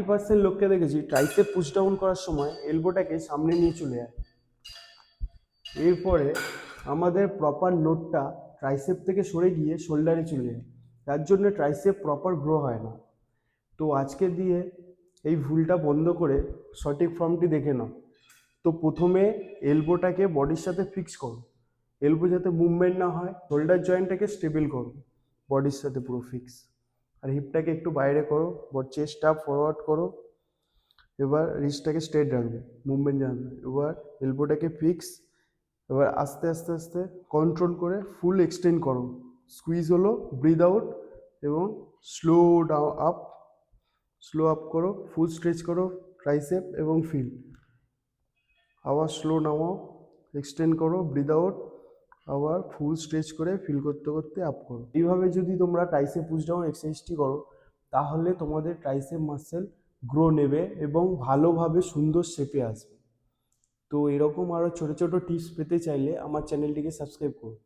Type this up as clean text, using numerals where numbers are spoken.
50% লোককে দেখেছি tricep push down করার সময় এলবোটাকে সামনে নিয়ে চলে যায়। এরপরে আমাদের প্রপার লোডটা ট্রাইসেপ থেকে সরে গিয়ে শোল্ডারে চলে যায়, তার জন্য ট্রাইসেপ প্রপার গ্রো হয় না। তো আজকে দিয়ে এই ভুলটা বন্ধ করে সঠিক ফর্মটি দেখে নাও। তো প্রথমে এলবোটাকে বডির সাথে ফিক্স করো, এলবো যাতে মুভমেন্ট না হয়। শোল্ডার জয়েন্টটাকে স্টেবল করো, বডির সাথে পুরো ফিক্স। আর হিপটাকে একটু বাইরে করো, চেস্টটা ফরওয়ার্ড করো। এবার রিস্টটাকে স্ট্রেট রাখবে, মুভমেন্ট জানবে। এবার এলবোটাকে ফিক্স। এবার আস্তে আস্তে আস্তে কন্ট্রোল করে ফুল এক্সটেন্ড করো। স্কুইজ হলো, ব্রিদ আউট এবং slow down up, slow up করো, ফুল স্ট্রেচ করো ট্রাইসেপ এবং ফিল। আবার স্লো নামাও, এক্সটেন্ড করো, ব্রিদ আউট, আবার ফুল স্ট্রেচ করে ফিল করতে করতে আপ করো। এইভাবে যদি তোমরা ট্রাইসেপ পুশ ডাউন এক্সারসাইজটি করো, তাহলে তোমাদের ট্রাইসেপ মাসেল গ্রো নেবে এবং ভালোভাবে সুন্দর শেপে আসবে। তো এরকম আরও ছোটো ছোটো টিপস পেতে চাইলে আমার চ্যানেলটিকে সাবস্ক্রাইব করো।